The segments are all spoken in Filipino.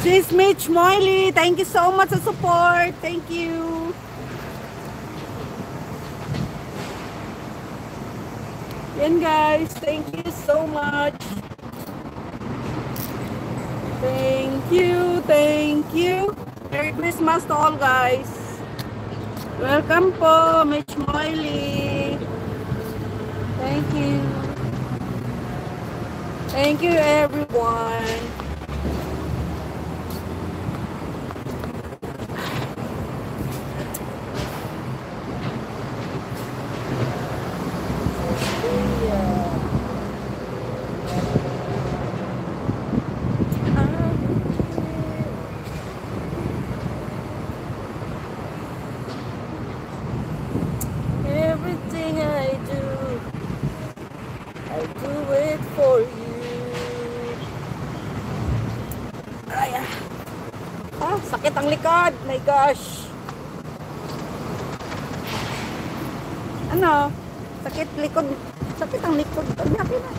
Sis Mitch Moily, thank you so much sa support. Thank you. Yan guys, thank you so much. Thank you, thank you. Merry Christmas to all guys. Welcome po, Mitch Moily. Thank you. Thank you everyone. Sakit ang likod. My gosh. Ano? Sakit likod. Sakit ang likod. Pagyakin na.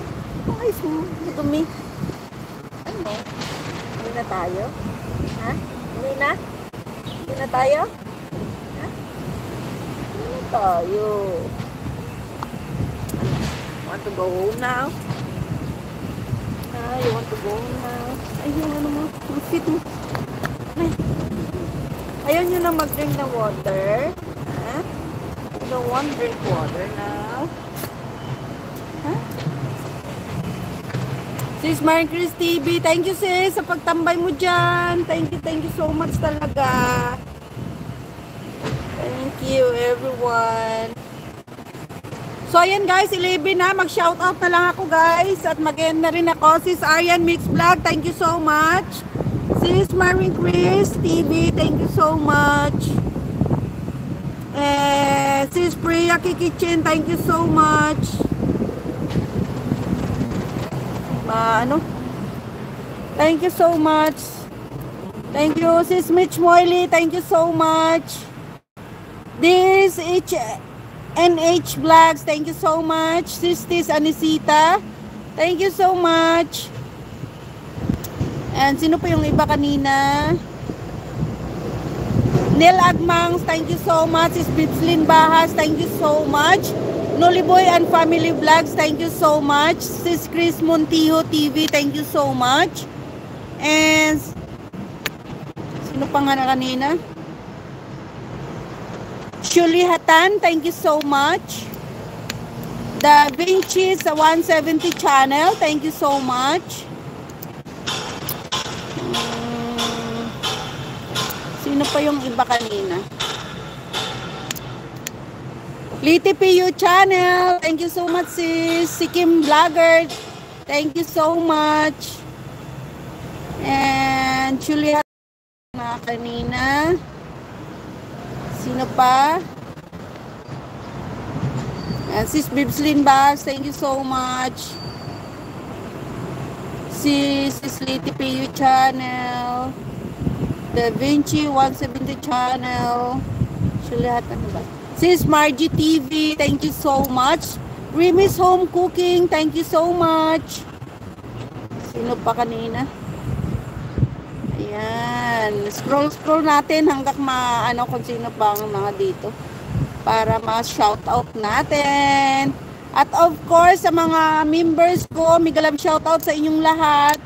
Ang ayos mo. Dumi. Ano? Hindi na tayo? Ha? Hindi na? Hindi na tayo? Ha? Hindi na tayo. Want to go home now? Ah, you want to go home now? Ay, yung ano mo. Yung fit mo. Ayaw nyo na mag-drink ng water? Ha? You don't want to drink water now? Ha? Sis Mary Chris TV, thank you sis sa pagtambay mo dyan. Thank you so much talaga. Thank you everyone. So ayan guys, 11 na. Mag-shoutout na lang ako guys. At mag-end na rin ako. Sis Arian Mix Vlog, thank you so much. Sis Mary Chris TV, thank you so much. Sis Priya Kitchen, thank you so much. Thank you so much. Thank you, Sis Mitch Moily, thank you so much. This NH Vlogs, thank you so much. Sis Anisita, thank you so much. And sino pa yung iba kanina? Neil Agmangs, thank you so much. Sis Bitslin Bahas, thank you so much. Noliboy and Family Vlogs, thank you so much. Sis Chris Montijo TV, thank you so much. And sino pa nga na kanina? Shuli Hatan, thank you so much. Da Vinci sa 170 channel, thank you so much. Sino pa yung iba kanina? Liti PU channel, thank you so much sis. Si Kim Vlogger, thank you so much. And Julia na kanina. Sino pa? And sis Bibslin Bass, thank you so much. Sis Liti PU channel. Da Vinci 170 channel. Lahat na ba? Sis Margie TV, thank you so much. Remy's Home Cooking, thank you so much. Sino pa kanina? Ayan. Scroll natin hanggang maano kung sino pa ang mga dito. Para ma-shoutout natin. At of course, sa mga members ko, mega love shoutout sa inyong lahat.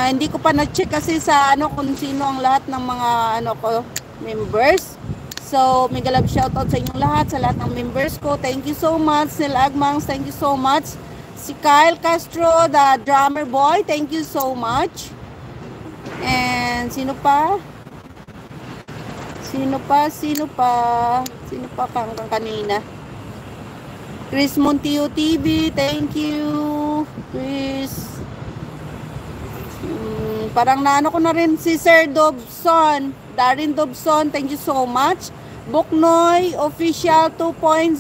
Hindi ko pa na-check kasi sa kung sino ang lahat ng mga members. So, mega love shoutout sa inyong lahat, sa lahat ng members ko. Thank you so much. Neil Agmangs, thank you so much. Si Kyle Castro, the drummer boy, thank you so much. And sino pa? Sino pa hanggang kanina? Chris Montijo TV, thank you. Chris. Parang naano ko na rin si Sir Dobson. Darin Dobson, thank you so much. Buknoy Official 2.0,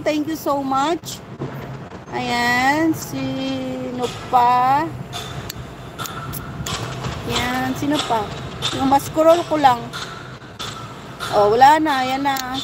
thank you so much. Ayan, sino pa? Yan, sino pa? Yung mascroll ko lang. Oh, wala na, yan na.